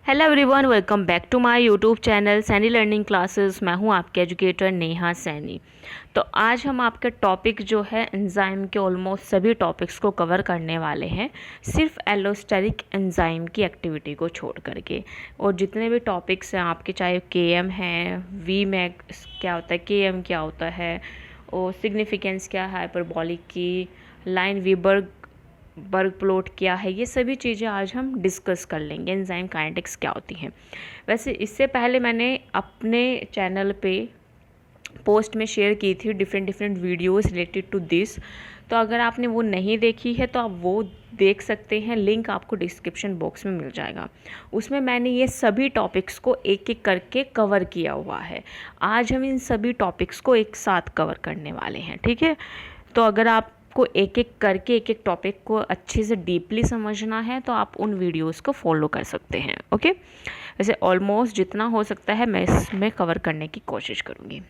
Hello everyone, welcome back to my YouTube channel Saini learning classes. मैं हूं आपके educator Neha Saini. तो आज हम आपका टॉपिक जो है एंजाइम के ऑलमोस्ट सभी टॉपिक्स को कवर करने वाले हैं, सिर्फ एलोस्टेरिक एंजाइम की एक्टिविटी को छोड़ करके। और जितने भी टॉपिक्स हैं आपके, चाहे केएम है, वी मैक्स क्या होता है, केएम क्या होता है, और सिग्निफिकेंस क्या है हाइपरबॉलिक की, लाइन वीबर्ग बर्ग प्लॉट क्या है, ये सभी चीज़ें आज हम डिस्कस कर लेंगे। एंजाइम काइनेटिक्स क्या होती हैं। वैसे इससे पहले मैंने अपने चैनल पे पोस्ट में शेयर की थी different videos related to this. तो अगर आपने वो नहीं देखी है तो आप वो देख सकते हैं, लिंक आपको डिस्क्रिप्शन बॉक्स में मिल जाएगा। उसमें मैंने ये सभी टॉपिक्स को एक एक करके कवर किया हुआ है। आज हम इन सभी टॉपिक्स को एक साथ कवर करने वाले हैं, ठीक है। तो अगर आप को एक एक करके एक एक टॉपिक को अच्छे से डीपली समझना है तो आप उन वीडियोस को फॉलो कर सकते हैं, ओके। वैसे ऑलमोस्ट जितना हो सकता है मैं इसमें कवर करने की कोशिश करूँगी।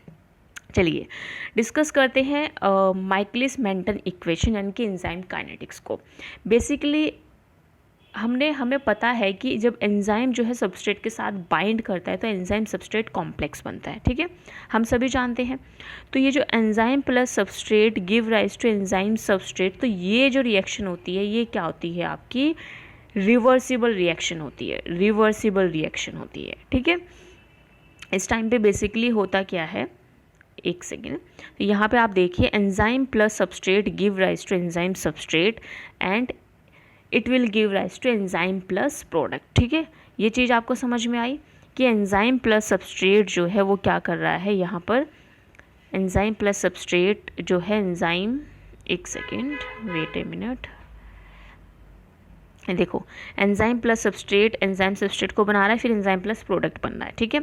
चलिए डिस्कस करते हैं माइकलिस मेंटन इक्वेशन यानी कि एंजाइम काइनेटिक्स को। बेसिकली हमें पता है कि जब एंजाइम जो है सबस्ट्रेट के साथ बाइंड करता है तो एंजाइम सबस्ट्रेट कॉम्प्लेक्स बनता है, ठीक है, हम सभी जानते हैं। तो ये जो enzyme plus substrate give rise to enzyme substrate, तो ये जो रिएक्शन होती है ये क्या होती है, आपकी रिवर्सिबल रिएक्शन होती है, रिवर्सिबल रिएक्शन होती है, ठीक है। इस टाइम पे बेसिकली होता क्या है, एक सेकेंड, तो यहाँ पे आप देखिए enzyme plus substrate give rise to enzyme substrate and it will give rise to enzyme plus product, ठीक है। ये चीज़ आपको समझ में आई कि एंजाइम प्लस सबस्ट्रेट जो है वो क्या कर रहा है यहाँ पर। एंजाइम प्लस सबस्ट्रेट जो है एंजाइम, एक सेकेंड वेट ए मिनट, देखो enzyme plus substrate enzyme substrate को बना रहा है, फिर एंजाइम प्लस प्रोडक्ट बन रहा है, ठीक है।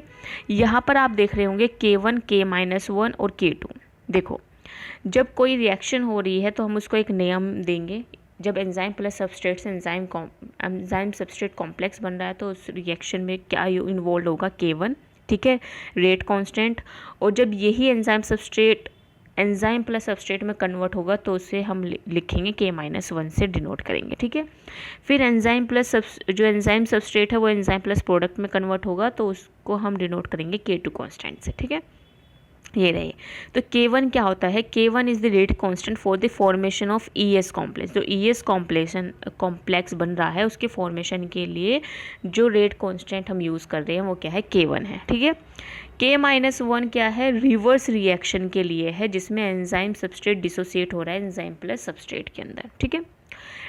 यहाँ पर आप देख रहे होंगे K1 K-1 और K2। देखो जब कोई रिएक्शन हो रही है तो हम उसको एक नियम देंगे। जब एंजाइम प्लस सबस्ट्रेट से एंजाइम सबस्ट्रेट कॉम्प्लेक्स बन रहा है तो उस रिएक्शन में क्या इन्वॉल्व होगा, K1, ठीक है, रेट कांस्टेंट। और जब यही enzyme substrate enzyme plus substrate में कन्वर्ट होगा तो उसे हम लिखेंगे K-1 से डिनोट करेंगे, ठीक है। फिर एंजाइम प्लस जो एंजाइम सबस्ट्रेट है वो एंजाइम प्लस प्रोडक्ट में कन्वर्ट होगा तो उसको हम डिनोट करेंगे K2 कांस्टेंट से, ठीक है। ये रहे। तो K1 क्या होता है, K1 is the rate constant for the formation of ES complex. जो ES कॉम्प्लेक्स बन रहा है उसके फॉर्मेशन के लिए जो रेट कांस्टेंट हम यूज़ कर रहे हैं वो क्या है, K1 है, ठीक है। K-1 क्या है, रिवर्स रिएक्शन के लिए है जिसमें एंजाइम सबस्ट्रेट डिसोसिएट हो रहा है एंजाइम प्लस सबस्ट्रेट के अंदर, ठीक है।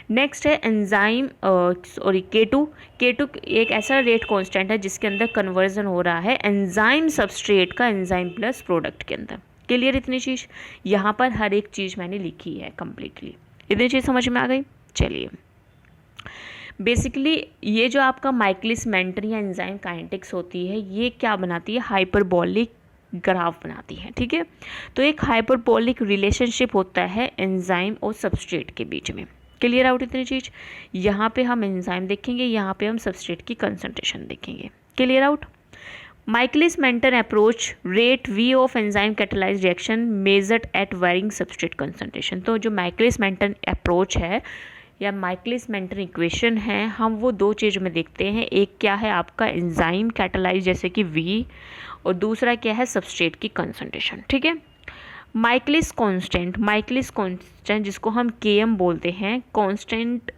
नेक्स्ट है एंजाइम सॉरी K2 एक ऐसा रेट कांस्टेंट है जिसके अंदर कन्वर्जन हो रहा है एंजाइम सबस्ट्रेट का एंजाइम प्लस प्रोडक्ट के अंदर। क्लियर इतनी चीज़, यहाँ पर हर एक चीज़ मैंने लिखी है कंप्लीटली। इतनी चीज़ समझ में आ गई। चलिए बेसिकली ये जो आपका माइकलिस मेंटन या एंजाइम काइनेटिक्स होती है ये क्या बनाती है, हाइपरबॉलिक ग्राफ बनाती है, ठीक है। तो एक हाइपरबॉलिक रिलेशनशिप होता है एंजाइम और सबस्ट्रेट के बीच में। क्लियर आउट इतनी चीज़। यहाँ पे हम एंजाइम देखेंगे, यहाँ पे हम सबस्ट्रेट की कंसंट्रेशन देखेंगे। Clear out. Michaelis Menten approach rate V of enzyme catalysed reaction measured at varying substrate concentration. तो जो माइकलिस मेंटन अप्रोच है या माइकलिस मेंटन इक्वेशन है, हम वो दो चीज़ में देखते हैं। एक क्या है आपका एंजाइम कैटालाइज जैसे कि V, और दूसरा क्या है सबस्ट्रेट की कंसंट्रेशन, ठीक है। माइकलिस कांस्टेंट जिसको हम Km बोलते हैं, constant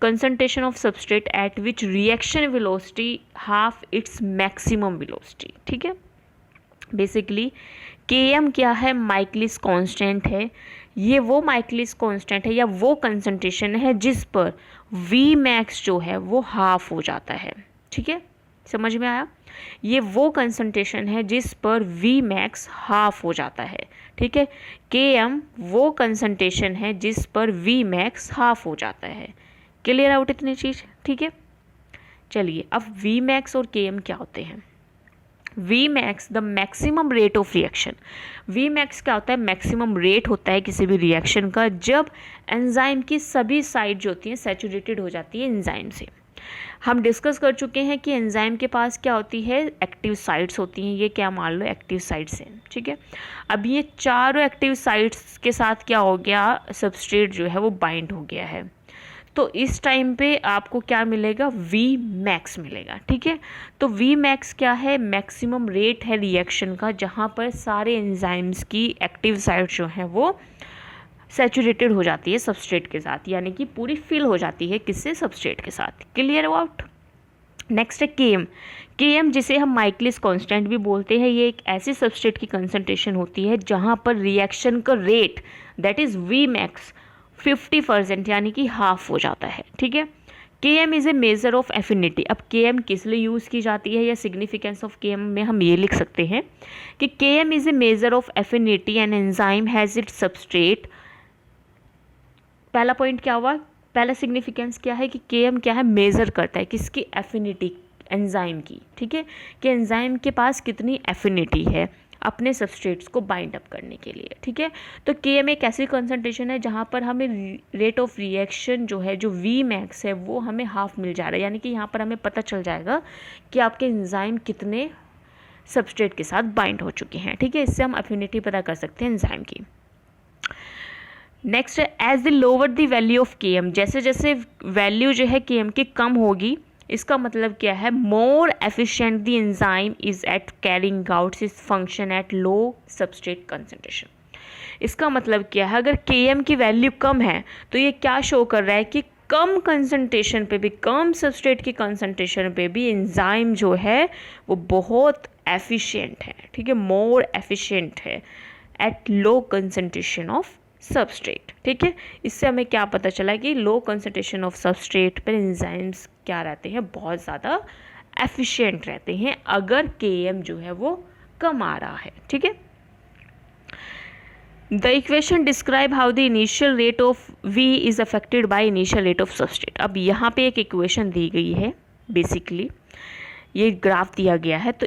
concentration of substrate eight which reaction velocity half its maximum velocity, ठीक है। बेसिकली Km क्या है, माइकलिस कांस्टेंट है। ये वो माइकलिस कांस्टेंट है या वो कंसंट्रेशन है जिस पर Vmax जो है वो हाफ हो जाता है, ठीक है, समझ में आया। ये वो कंसंट्रेशन है जिस पर Vmax हाफ हो जाता है, ठीक है। Km वो कंसंट्रेशन है जिस पर Vmax हाफ हो जाता है। क्लियर आउट इतनी चीज़, ठीक है। चलिए अब Vmax और Km क्या होते हैं। Vmax the maximum rate of reaction. Vmax क्या होता है, मैक्सिमम रेट होता है किसी भी रिएक्शन का जब एंजाइम की सभी साइड जो होती हैं सैचुरेटेड हो जाती है एंजाइम से। हम डिस्कस कर चुके हैं कि एंजाइम के पास क्या होती है, एक्टिव साइट्स होती हैं। ये क्या मान लो एक्टिव साइट्स हैं, ठीक है। अब ये चारों एक्टिव साइट्स के साथ क्या हो गया, सबस्ट्रेट जो है वो बाइंड हो गया है। तो इस टाइम पे आपको क्या मिलेगा, वी मैक्स मिलेगा। ठीक है, तो वी मैक्स क्या है, मैक्सिमम रेट है रिएक्शन का जहाँ पर सारे एंजाइम्स की एक्टिव साइट जो है वो सैचुरेटेड हो जाती है सबस्ट्रेट के साथ, यानी कि पूरी फिल हो जाती है किससे, सबस्ट्रेट के साथ। Clear about. नेक्स्ट है केएम। केएम जिसे हम माइकलिस कांस्टेंट भी बोलते हैं, ये एक ऐसी सबस्ट्रेट की कंसंट्रेशन होती है जहां पर रिएक्शन का rate that is V max 50% यानी कि हाफ हो जाता है। ठीक है, Km is a measure of affinity. अब केएम किस लिए यूज़ की जाती है या सिग्निफिकेंस ऑफ केएम में हम ये लिख सकते हैं कि Km is a measure of affinity and enzyme has it substrate. पहला पॉइंट क्या हुआ, पहला सिग्निफिकेंस क्या है कि केएम क्या है, मेज़र करता है किसकी, एफिनिटी, एंजाइम की। ठीक है, कि एंजाइम के पास कितनी एफिनिटी है अपने सबस्ट्रेट्स को बाइंड अप करने के लिए। ठीक है, तो केएम एक ऐसी कंसंट्रेशन है जहाँ पर हमें रेट ऑफ रिएक्शन जो है, जो वी मैक्स है, वो हमें हाफ मिल जा रहा है, यानी कि यहाँ पर हमें पता चल जाएगा कि आपके एंजाइम कितने सबस्ट्रेट के साथ बाइंड हो चुके हैं। ठीक है, इससे हम एफिनिटी पता कर सकते हैं एंजाइम की। नेक्स्ट है as the lower the value of Km, जैसे जैसे वैल्यू जो है केएम की कम होगी, इसका मतलब क्या है, more efficient the enzyme is at carrying out its function at low substrate concentration. इसका मतलब क्या है, अगर केएम की वैल्यू कम है तो ये क्या शो कर रहा है कि कम कंसंट्रेशन पे भी, कम सबस्ट्रेट की कंसंट्रेशन पे भी एंजाइम जो है वो बहुत एफिशिएंट है। ठीक है, मोर एफिशिएंट है at low concentration of substrate. ठीक है, इससे हमें क्या पता चला कि लो कंसंट्रेशन ऑफ सबस्ट्रेट पर एंजाइम्स क्या रहते हैं, बहुत ज़्यादा एफिशिएंट रहते हैं अगर केएम जो है वो कम आ रहा है। ठीक है, the equation describe how the initial rate of V is affected by initial rate of substrate. अब यहाँ पे एक इक्वेशन दी गई है, बेसिकली ये ग्राफ दिया गया है, तो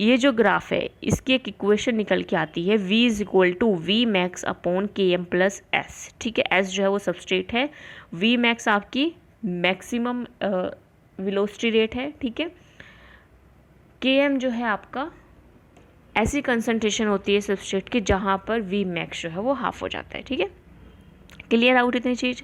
ये जो ग्राफ है इसकी एक इक्वेशन निकल के आती है, v is equal to V max upon K M plus S. ठीक है, एस जो है वो सबस्ट्रेट है, वी मैक्स आपकी मैक्सिमम वेलोसिटी रेट है। ठीक है, के एम जो है आपका ऐसी कंसंट्रेशन होती है सबस्ट्रेट की जहाँ पर वी मैक्स जो है वो हाफ हो जाता है। ठीक है, क्लियर आउट इतनी चीज़।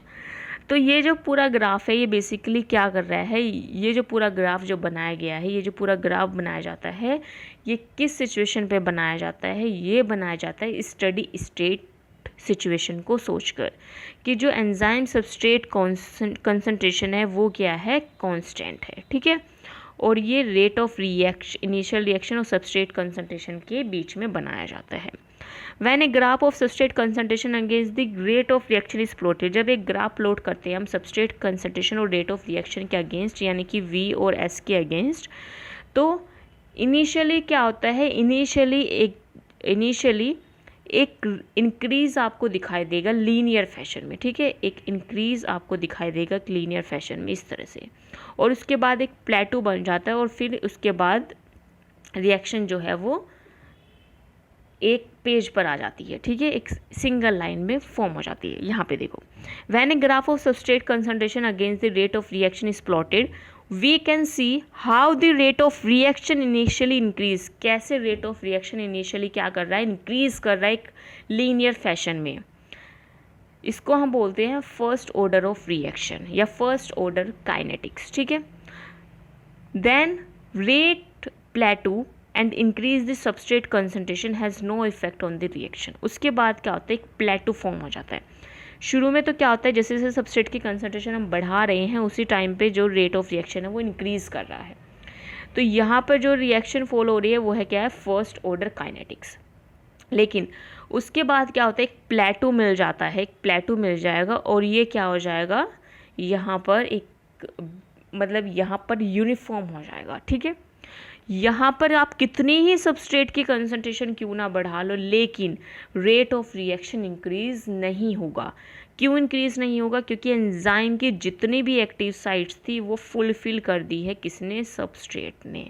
तो ये जो पूरा ग्राफ है ये बेसिकली क्या कर रहा है, ये जो पूरा ग्राफ जो बनाया गया है, ये जो पूरा ग्राफ बनाया जाता है, ये किस सिचुएशन पे बनाया जाता है, ये बनाया जाता है स्टडी स्टेट सिचुएशन को सोचकर कि जो एंजाइम सबस्ट्रेट कंसंट्रेशन है वो क्या है, कांस्टेंट है। ठीक है, और ये rate of reaction, initial reaction और सबस्ट्रेट कंसंट्रेशन के बीच में बनाया जाता है। When a graph of substrate concentration against the rate of reaction is plotted, जब एक ग्राफ प्लॉट करते हैं हम सबस्ट्रेट कंसंट्रेशन और रेट ऑफ रिएक्शन के अगेंस्ट, यानी कि V और S के अगेंस्ट, तो इनिशियली क्या होता है, इनिशियली एक इंक्रीज आपको दिखाई देगा लीनियर फैशन में। ठीक है, एक इंक्रीज आपको दिखाई देगा लीनियर फैशन में इस तरह से, और उसके बाद एक प्लेटो बन जाता है और फिर उसके बाद रिएक्शन जो है वो एक पेज पर आ जाती है। ठीक है, एक सिंगल लाइन में फॉर्म हो जाती है। यहाँ पे देखो, when a graph of substrate concentration against the rate of reaction is plotted, we can see how the rate of reaction initially increase, कैसे रेट ऑफ रिएक्शन इनिशियली क्या कर रहा है, इंक्रीज कर रहा है एक लीनियर फैशन में। इसको हम बोलते हैं फर्स्ट ऑर्डर ऑफ रिएक्शन या फर्स्ट ऑर्डर काइनेटिक्स। ठीक है, then rate plateau and increase the substrate concentration has no effect on the reaction. उसके बाद क्या होता है, एक प्लेटो फॉर्म हो जाता है। शुरू में तो क्या होता है, जैसे जैसे सबस्ट्रेट की कंसंट्रेशन हम बढ़ा रहे हैं उसी टाइम पे जो रेट ऑफ रिएक्शन है वो इंक्रीज कर रहा है। तो यहाँ पर जो रिएक्शन फॉलो हो रही है वो है क्या है, फर्स्ट ऑर्डर काइनेटिक्स। लेकिन उसके बाद क्या होता है, एक प्लेटो मिल जाता है, एक प्लेटो मिल जाएगा और ये क्या हो जाएगा, यहाँ पर एक मतलब यहाँ पर यूनिफॉर्म हो जाएगा। ठीक है, यहाँ पर आप कितनी ही सबस्ट्रेट की कंसंट्रेशन क्यों ना बढ़ा लो, लेकिन रेट ऑफ रिएक्शन इंक्रीज नहीं होगा। क्यों इंक्रीज नहीं होगा, क्योंकि एंजाइम की जितनी भी एक्टिव साइट्स थी वो फुलफिल कर दी है किसने, सबस्ट्रेट ने।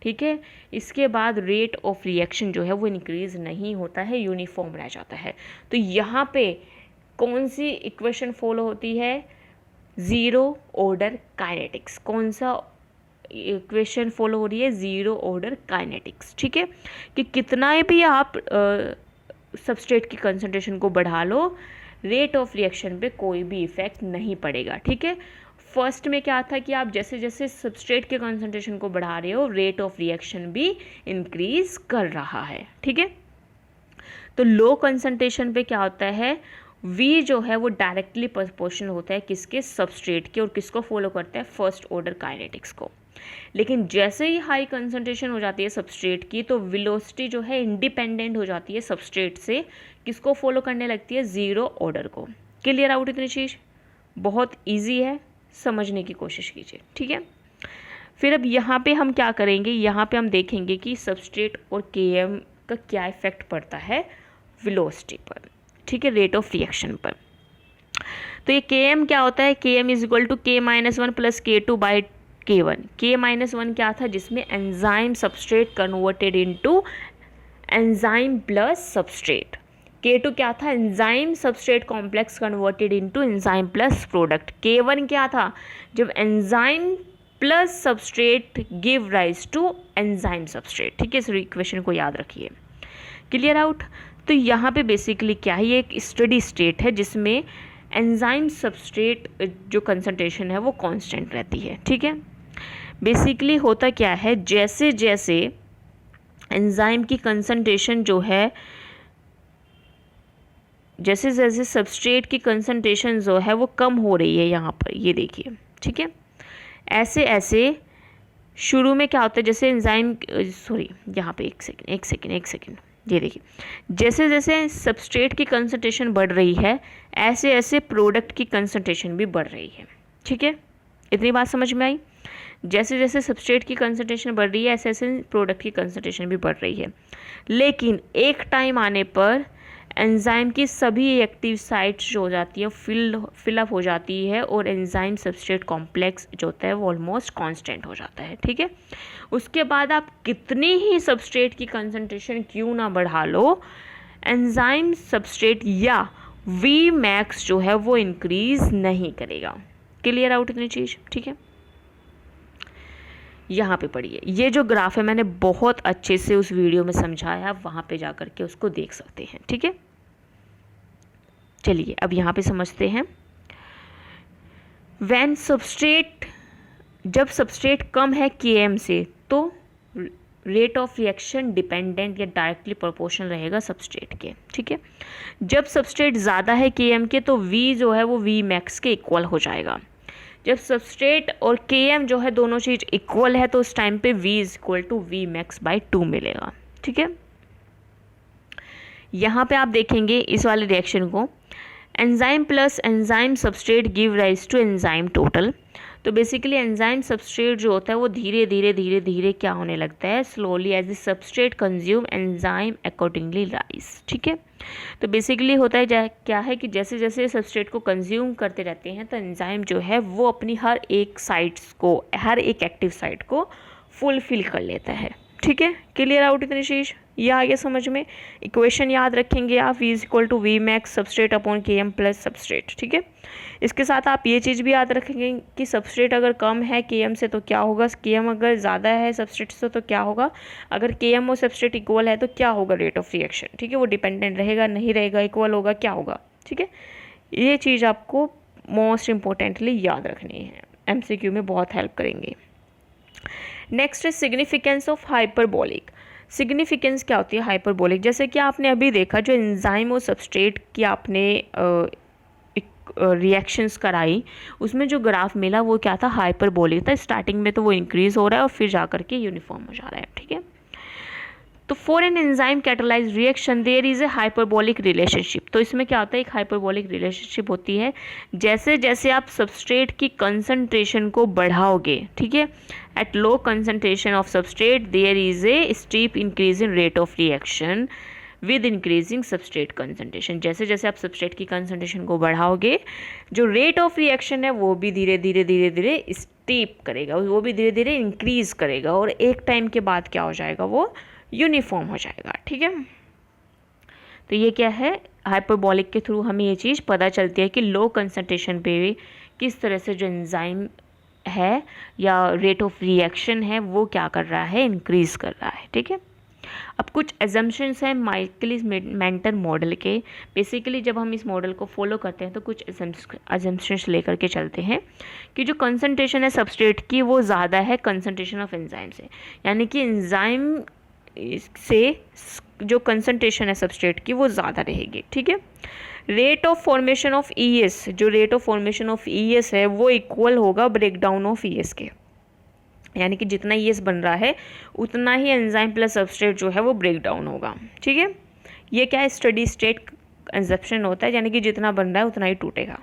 ठीक है, इसके बाद रेट ऑफ रिएक्शन जो है वो इंक्रीज नहीं होता है, यूनिफॉर्म रह जाता है। तो यहाँ पे कौन सी इक्वेशन फॉलो होती है, ज़ीरो ऑर्डर काइनेटिक्स। कौन सा इक्वेशन फॉलो हो रही है, ज़ीरो ऑर्डर काइनेटिक्स। ठीक है, कि कितना भी आप सबस्ट्रेट की कंसंट्रेशन को बढ़ा लो, रेट ऑफ रिएक्शन पे कोई भी इफेक्ट नहीं पड़ेगा। ठीक है, फर्स्ट में क्या था कि आप जैसे जैसे सबस्ट्रेट के कंसंट्रेशन को बढ़ा रहे हो रेट ऑफ रिएक्शन भी इंक्रीज कर रहा है। ठीक है, तो लो कंसंट्रेशन पे क्या होता है, V जो है वो डायरेक्टली प्रोपोर्शनल होता है किसके, सबस्ट्रेट के, और किसको फॉलो करता है, फर्स्ट ऑर्डर काइनेटिक्स को। लेकिन जैसे ही हाई कंसंट्रेशन हो जाती है सबस्ट्रेट की तो वेलोसिटी जो है इंडिपेंडेंट हो जाती है सबस्ट्रेट से, किसको फॉलो करने लगती है, जीरो ऑर्डर को। क्लियर आउट इतनी चीज़, बहुत ईजी है, समझने की कोशिश कीजिए। ठीक है, फिर अब यहाँ पे हम क्या करेंगे, यहाँ पे हम देखेंगे कि सबस्ट्रेट और Km का क्या इफेक्ट पड़ता है वेलोसिटी पर। ठीक है, रेट ऑफ रिएक्शन पर। तो ये Km क्या होता है, Km is equal to K-1 plus K2 by K1। K-1 क्या था, जिसमें enzyme substrate converted into enzyme plus substrate. K2 क्या था, enzyme substrate complex converted into enzyme plus product. K1 क्या था, जब enzyme plus substrate give rise to enzyme substrate. ठीक है, इस इक्वेशन को याद रखिए। Clear out. तो यहाँ पे बेसिकली क्या है, ये एक स्टडी स्टेट है जिसमें एंजाइम सबस्ट्रेट जो कंसंट्रेशन है वो कांस्टेंट रहती है। ठीक है, बेसिकली होता क्या है, जैसे जैसे एंजाइम की कंसंट्रेशन जो है, जैसे जैसे सबस्ट्रेट की कंसंट्रेशन जो है वो कम हो रही है, यहाँ पर ये देखिए। ठीक है, ऐसे ऐसे शुरू में क्या होता है, जैसे एंजाइम, सॉरी यहाँ पे एक सेकेंड, ये देखिए, जैसे जैसे सबस्ट्रेट की कंसंट्रेशन बढ़ रही है ऐसे ऐसे प्रोडक्ट की कंसंट्रेशन भी बढ़ रही है। ठीक है, इतनी बात समझ में आई। जैसे जैसे सबस्ट्रेट की कंसंट्रेशन बढ़ रही है ऐसे ऐसे प्रोडक्ट की कंसंट्रेशन भी बढ़ रही है। लेकिन एक टाइम आने पर एंजाइम की सभी एक्टिव साइट्स जो हो जाती है फिलअप हो जाती है और एंजाइम सबस्ट्रेट कॉम्प्लेक्स जो होता है वो ऑलमोस्ट कांस्टेंट हो जाता है। ठीक है, उसके बाद आप कितनी ही सबस्ट्रेट की कंसंट्रेशन क्यों ना बढ़ा लो, एंजाइम सबस्ट्रेट या वी मैक्स जो है वो इंक्रीज नहीं करेगा। क्लियर आउट इतनी चीज़। ठीक है, यहाँ पे पढ़िए, ये जो ग्राफ है मैंने बहुत अच्छे से उस वीडियो में समझाया, वहाँ पे जा कर के उसको देख सकते हैं। ठीक है, चलिए अब यहाँ पे समझते हैं। व्हेन सबस्ट्रेट, जब सबस्ट्रेट कम है Km से तो रेट ऑफ रिएक्शन डिपेंडेंट या डायरेक्टली प्रोपोर्शनल रहेगा सबस्ट्रेट के। ठीक है, जब सबस्ट्रेट ज़्यादा है Km के तो V जो है वो V मैक्स के इक्वल हो जाएगा। जब सबस्ट्रेट और Km जो है दोनों चीज़ इक्वल है तो उस टाइम पे V is equal to V max by 2 मिलेगा। ठीक है, यहाँ पे आप देखेंगे इस वाले रिएक्शन को, enzyme plus enzyme substrate give rise to enzyme total. तो बेसिकली एंजाइम सबस्ट्रेट जो होता है वो धीरे धीरे धीरे धीरे क्या होने लगता है, slowly as the substrate consume enzyme accordingly rise. ठीक है, तो बेसिकली होता है क्या है कि जैसे जैसे सबस्ट्रेट को कंज्यूम करते रहते हैं तो एंजाइम जो है वो अपनी हर एक साइट्स को, हर एक एक्टिव साइट को फुलफिल कर लेता है। ठीक है, क्लियर आउट इतनी चीज़, ये आ गया समझ में। इक्वेशन याद रखेंगे आप, V is equal to V max substrate upon Km plus substrate. ठीक है, इसके साथ आप ये चीज़ भी याद रखेंगे कि सबस्ट्रेट अगर कम है Km से तो क्या होगा, Km अगर ज़्यादा है सबस्ट्रेट से तो क्या होगा, अगर Km और सबस्ट्रेट इक्वल है तो क्या होगा रेट ऑफ रिएक्शन। ठीक है, वो डिपेंडेंट रहेगा, नहीं रहेगा, इक्वल होगा, क्या होगा। ठीक है, ये चीज़ आपको मोस्ट इम्पोर्टेंटली याद रखनी है, MCQ में बहुत हेल्प करेंगे। नेक्स्ट है सिग्निफिकेंस ऑफ हाइपरबोलिक। सिग्निफिकेंस क्या होती है हाइपरबोलिक, जैसे कि आपने अभी देखा जो एंजाइम और सबस्ट्रेट की आपने रिएक्शंस कराई उसमें जो ग्राफ मिला वो क्या था, हाइपरबोलिक था। स्टार्टिंग में तो वो इंक्रीज हो रहा है और फिर जा करके यूनिफॉर्म हो जा रहा है। ठीक है, तो for an enzyme catalyse reaction there is a hyperbolic relationship. तो इसमें क्या होता है, एक हाइपरबोलिक रिलेशनशिप होती है। जैसे जैसे आप सबस्ट्रेट की कंसंट्रेशन को बढ़ाओगे, ठीक है, at low concentration of substrate there is a steep increase in rate of reaction with increasing substrate concentration. जैसे जैसे आप सबस्ट्रेट की कंसंट्रेशन को बढ़ाओगे जो रेट ऑफ रिएक्शन है वो भी धीरे धीरे धीरे धीरे स्टीप करेगा, वो भी धीरे धीरे इंक्रीज करेगा और एक टाइम के बाद क्या हो जाएगा, वो यूनिफॉर्म हो जाएगा। ठीक है, तो ये क्या है, हाइपरबोलिक के थ्रू हमें ये चीज़ पता चलती है कि लो कंसंट्रेशन पे भी किस तरह से जो एंजाइम है या रेट ऑफ रिएक्शन है वो क्या कर रहा है, इंक्रीज कर रहा है। ठीक है, अब कुछ एजम्पशंस हैं माइकलिस मेंटन मॉडल के। बेसिकली जब हम इस मॉडल को फॉलो करते हैं तो कुछ एजम्पशंस लेकर के चलते हैं कि जो कंसंट्रेशन है सबस्ट्रेट की वो ज़्यादा है कंसंट्रेशन ऑफ एंजाइम से, यानी कि एंजाइम से जो कंसंट्रेशन है सबस्ट्रेट की वो ज़्यादा रहेगी। ठीक है। Rate of formation of ES, जो rate of formation of ES है वो इक्वल होगा ब्रेकडाउन ऑफ ईएस के, यानी कि जितना ईएस बन रहा है उतना ही एंजाइम प्लस सबस्ट्रेट जो है वो ब्रेक डाउन होगा। ठीक है। ये क्या है, स्टडी स्टेट एजम्पशन होता है, यानी कि जितना बन रहा है उतना ही टूटेगा।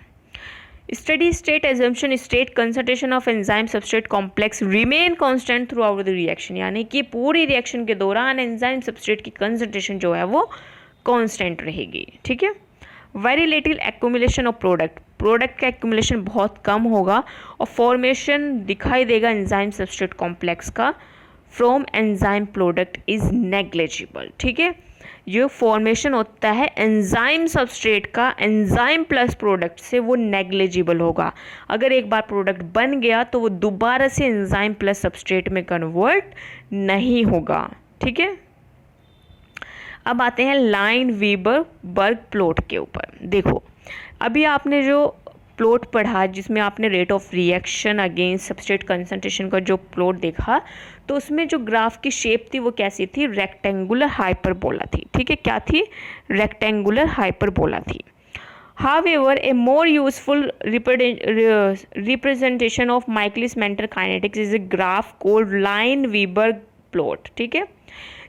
Steady state assumption state concentration of enzyme substrate complex remain constant through out the reaction, यानी कि पूरी रिएक्शन के दौरान एंजाइम सबस्ट्रेट की कंसंट्रेशन जो है वो कांस्टेंट रहेगी। ठीक है। Very little accumulation of product, product का एक्यूमुलेशन बहुत कम होगा और फॉर्मेशन दिखाई देगा एंजाइम सबस्ट्रेट कॉम्प्लेक्स का from enzyme product is negligible. ठीक है। जो फॉर्मेशन होता है एंजाइम सबस्ट्रेट का एंजाइम प्लस प्रोडक्ट से वो नेग्लिजिबल होगा। अगर एक बार प्रोडक्ट बन गया तो वो दोबारा से एंजाइम प्लस सबस्ट्रेट में कन्वर्ट नहीं होगा। ठीक है। अब आते हैं लाइन वीबर बर्ग प्लॉट के ऊपर। देखो अभी आपने जो प्लॉट पढ़ा जिसमें आपने rate of reaction against substrate concentration का जो प्लॉट देखा, तो उसमें जो ग्राफ की शेप थी वो कैसी थी, रेक्टेंगुलर हाइपरबोला थी। ठीक है। क्या थी, रेक्टेंगुलर हाइपरबोला थी। However, a more useful representation of Michaelis-Menten kinetics is a graph called Line-Weber plot। ठीक है।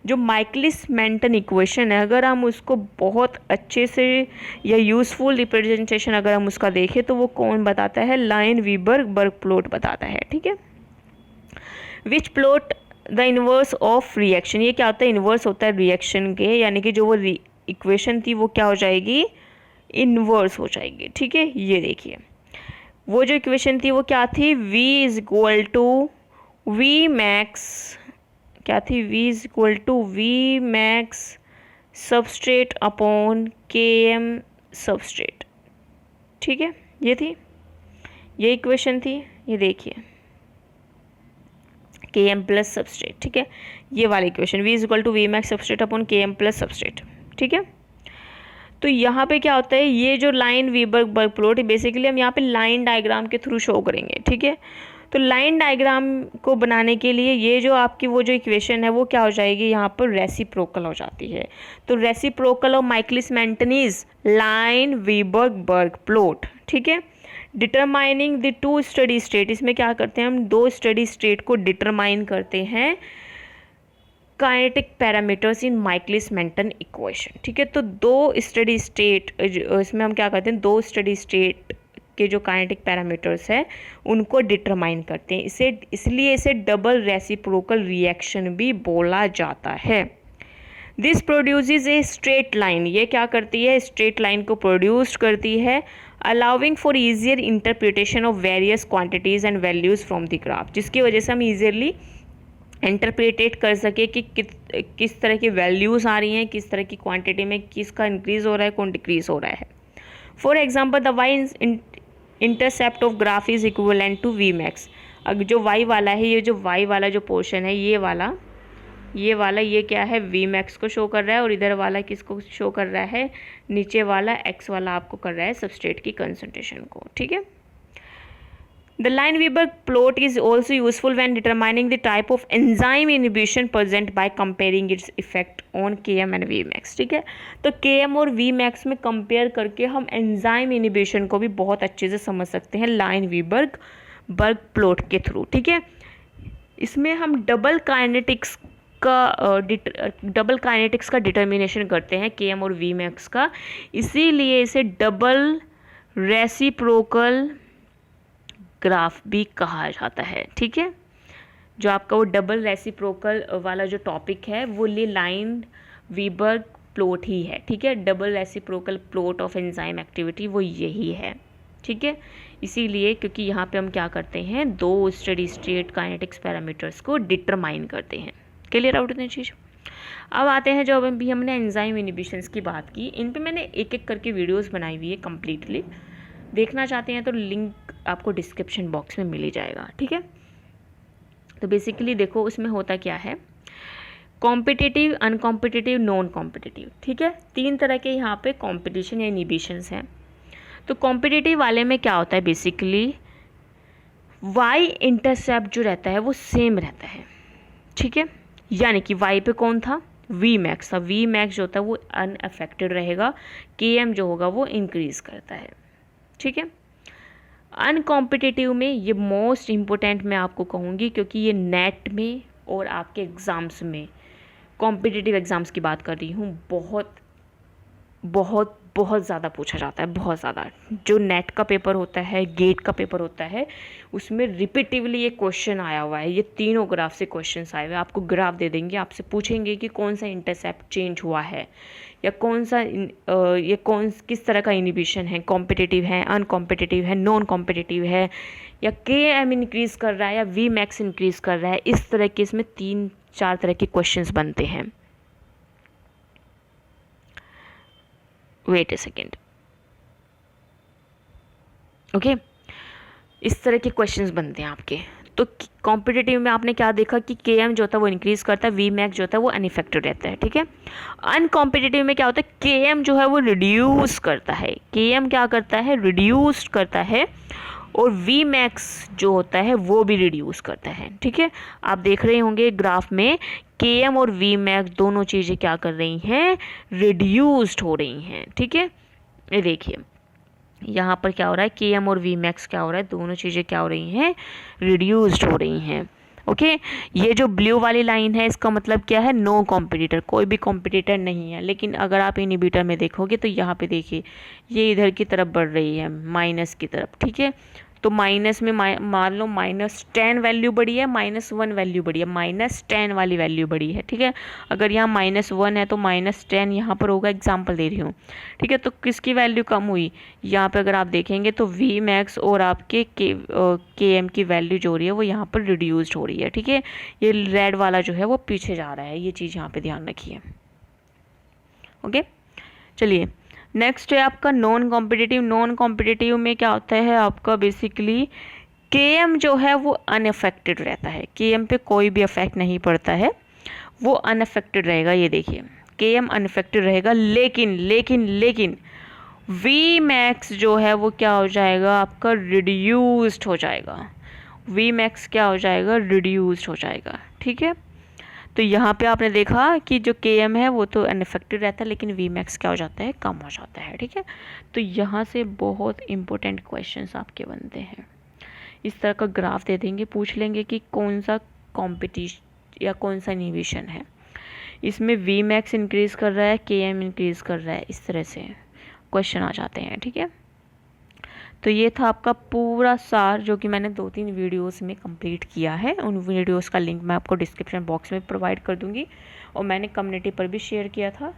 जो माइकलिस मेंटन इक्वेशन है, अगर हम उसको बहुत अच्छे से या यूज़फुल रिप्रेजेंटेशन अगर हम उसका देखें तो वो कौन बताता है, लाइन वीबर बर्ग प्लॉट बताता है। ठीक है। Which plot the inverse of reaction, ये क्या होता है, इन्वर्स होता है रिएक्शन के, यानी कि जो वो इक्वेशन थी वो क्या हो जाएगी, इन्वर्स हो जाएगी। ठीक है। ये देखिए वो जो इक्वेशन थी वो क्या थी, v is equal to V max, क्या थी, v is equal to V max substrate upon K M substrate. ठीक है। ये थी, ये इक्वेशन थी, ये देखिए के एम प्लस सबस्ट्रेट। ठीक है। ये वाली equation v is equal to V max substrate upon K M plus substrate. ठीक है। तो यहाँ पे क्या होता है, ये जो लाइन वीबर बर्ग प्लॉट है बेसिकली हम यहाँ पे लाइन डायग्राम के थ्रू शो करेंगे। ठीक है। तो लाइन डायग्राम को बनाने के लिए ये जो आपकी वो जो इक्वेशन है वो क्या हो जाएगी, यहाँ पर रेसिप्रोकल हो जाती है। तो reciprocal of Michaelis Menten is Lineweaver Burk plot. ठीक है। Determining the to study state, इसमें क्या करते हैं हम, दो स्टडी स्टेट को डिटरमाइन करते हैं kinetic parameters in Michaelis Menten equation. ठीक है। तो दो स्टडी स्टेट, इसमें हम क्या करते हैं, दो स्टडी स्टेट के जो काइनेटिक पैरामीटर्स है उनको डिटरमाइन करते हैं। इसलिए इसे डबल रेसिप्रोकल रिएक्शन भी बोला जाता है। This produces a straight line, ये क्या करती है, स्ट्रेट लाइन को प्रोड्यूस करती है, allowing for easier interpretation of various quantities and values from the graph, जिसकी वजह से हम ईजियरली इंटरप्रेटेट कर सके कि किस तरह की वैल्यूज़ आ रही हैं, किस तरह की क्वांटिटी में किसका इंक्रीज़ हो रहा है, कौन डिक्रीज़ हो रहा है। For example the Y intercept of graph is equivalent to V max. अब जो वाई वाला है, ये जो वाई वाला जो पोर्शन है, ये वाला ये क्या है, वी मैक्स को शो कर रहा है, और इधर वाला किसको शो कर रहा है, नीचे वाला एक्स वाला आपको कर रहा है सबस्ट्रेट की कंसंट्रेशन को। ठीक है। The Line-Weber plot is also useful when determining the type of enzyme inhibition present by comparing its effect on Km and Vmax। ठीक है। तो Km और Vmax में कंपेयर करके हम एंजाइम इनिबिशन को भी बहुत अच्छे से समझ सकते हैं लाइन-वीबर बर्ग प्लॉट के थ्रू। ठीक है। इसमें हम डबल काइनेटिक्स का डिटर्मिनेशन करते हैं Km और Vmax का, इसीलिए इसे डबल रेसिप्रोकल ग्राफ भी कहा जाता है। ठीक है। जो आपका वो डबल रेसिप्रोकल वाला जो टॉपिक है वो ये लाइन वीबर प्लॉट ही है। ठीक है। Double reciprocal plot of enzyme activity वो यही है। ठीक है। इसीलिए क्योंकि यहाँ पे हम क्या करते हैं, दो स्टडी स्टेट काइनेटिक्स पैरामीटर्स को डिटरमाइन करते हैं। क्लियर आउट इतनी चीज़। अब आते हैं जो अभी हमने एंजाइम इनिबिशंस की बात की, इन पे मैंने एक एक करके वीडियोस बनाई हुई है कम्प्लीटली, देखना चाहते हैं तो लिंक आपको डिस्क्रिप्शन बॉक्स में मिल ही जाएगा। ठीक है। तो बेसिकली देखो उसमें होता क्या है, कॉम्पिटिटिव, अनकॉम्पिटिटिव, नॉन कॉम्पिटिटिव, ठीक है। 3 तरह के यहाँ पे कॉम्पिटिशन या इनिबिशंस हैं। तो कॉम्पिटिटिव वाले में क्या होता है, बेसिकली वाई इंटरसेप्ट जो रहता है वो सेम रहता है, ठीक है। यानी कि वाई पे कौन था, वी मैक्स था, वी मैक्स जो होता है वो अनअफेक्टेड रहेगा, के एम जो होगा वो इंक्रीज करता है, ठीक है। अनकॉम्पिटिटिव में ये मोस्ट इम्पोर्टेंट मैं आपको कहूँगी, क्योंकि ये नेट में और आपके एग्ज़ाम्स में, कॉम्पिटिटिव एग्ज़ाम्स की बात कर रही हूँ, बहुत बहुत बहुत ज़्यादा पूछा जाता है, बहुत ज़्यादा। जो नेट का पेपर होता है, गेट का पेपर होता है, उसमें रिपीटिवली ये क्वेश्चन आया हुआ है। ये तीनों ग्राफ से क्वेश्चंस आए हुए हैं, आपको ग्राफ दे देंगे, आपसे पूछेंगे कि कौन सा इंटरसेप्ट चेंज हुआ है, या कौन सा किस तरह का इनिबिशन है, कॉम्पिटिटिव है, अनकॉम्पिटिटिव है, नॉन कॉम्पिटिटिव है, या के एम इंक्रीज़ कर रहा है या वी मैक्स इंक्रीज़ कर रहा है। इस तरह के इसमें 3-4 तरह के क्वेश्चंस बनते हैं। वेट ए सेकेंड, ओके, इस तरह के क्वेश्चंस बनते हैं आपके। तो कॉम्पिटिटिव में आपने क्या देखा कि के एम जो होता है वो इंक्रीज करता है, वी मैक्स जो होता है वो अनइफेक्टेड रहता है, ठीक है। अनकॉम्पिटिटिव में क्या होता है, के एम जो है वो रिड्यूस करता है, के एम क्या करता है, रिड्यूस करता है, और वी मैक्स जो होता है वो भी रिड्यूस करता है, ठीक है। आप देख रहे होंगे ग्राफ में के एम और वी मैक्स दोनों चीज़ें क्या कर रही हैं, रिड्यूस्ड हो रही हैं, ठीक है। ये देखिए यहाँ पर क्या हो रहा है, के एम और वी मैक्स क्या हो रहा है, दोनों चीज़ें क्या हो रही हैं, रिड्यूस्ड हो रही हैं, ओके। ये जो ब्लू वाली लाइन है इसका मतलब क्या है, नो कॉम्पिटिटर, कोई भी कॉम्पिटिटर नहीं है। लेकिन अगर आप इनिबिटर में देखोगे तो यहाँ पे देखिए ये इधर की तरफ बढ़ रही है, माइनस की तरफ, ठीक है। तो माइनस में मान लो -10 वैल्यू बढ़ी है, -1 वैल्यू बढ़ी है, -10 वाली वैल्यू बढ़ी है, ठीक है। अगर यहाँ -1 है तो -10 यहाँ पर होगा, एग्जाम्पल दे रही हूँ, ठीक है। तो किसकी वैल्यू कम हुई, यहाँ पे अगर आप देखेंगे तो वी मैक्स और आपके के एम की वैल्यू जो हो रही है वो यहाँ पर रिड्यूस्ड हो रही है, ठीक है। ये रेड वाला जो है वो पीछे जा रहा है, ये चीज़ यहाँ पर ध्यान रखिए, ओके। चलिए नेक्स्ट है आपका नॉन कॉम्पिटिटिव। नॉन कॉम्पिटिटिव में क्या होता है आपका, बेसिकली के एम जो है वो अनअफेक्टेड रहता है, के एम पे कोई भी अफेक्ट नहीं पड़ता है, वो अनअफेक्टेड रहेगा। ये देखिए के एम अनअफेक्टेड रहेगा, लेकिन वी मैक्स जो है वो क्या हो जाएगा आपका, रिड्यूस्ड हो जाएगा, वी मैक्स क्या हो जाएगा, रिड्यूस्ड हो जाएगा, ठीक है। तो यहाँ पे आपने देखा कि जो के एम है वो तो अनअफेक्टेड रहता है, लेकिन वी मैक्स क्या हो जाता है, कम हो जाता है, ठीक है। तो यहाँ से बहुत इंपॉर्टेंट क्वेश्चंस आपके बनते हैं। इस तरह का ग्राफ दे देंगे, पूछ लेंगे कि कौन सा कॉम्पिटिशन या कौन सा इनिबिशन है, इसमें वी मैक्स इंक्रीज़ कर रहा है, के एम इंक्रीज़ कर रहा है, इस तरह से क्वेश्चन आ जाते हैं, ठीक है। तो ये था आपका पूरा सार जो कि मैंने 2-3 वीडियोस में कंप्लीट किया है। उन वीडियोस का लिंक मैं आपको डिस्क्रिप्शन बॉक्स में प्रोवाइड कर दूंगी, और मैंने कम्युनिटी पर भी शेयर किया था,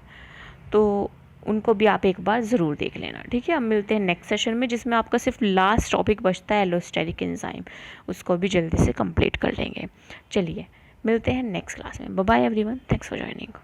तो उनको भी आप एक बार ज़रूर देख लेना, ठीक है। अब मिलते हैं नेक्स्ट सेशन में, जिसमें आपका सिर्फ लास्ट टॉपिक बचता है, एलोस्टेरिक एंजाइम, उसको भी जल्दी से कंप्लीट कर लेंगे। चलिए मिलते हैं नेक्स्ट क्लास में। Bye bye everyone, thanks for joining.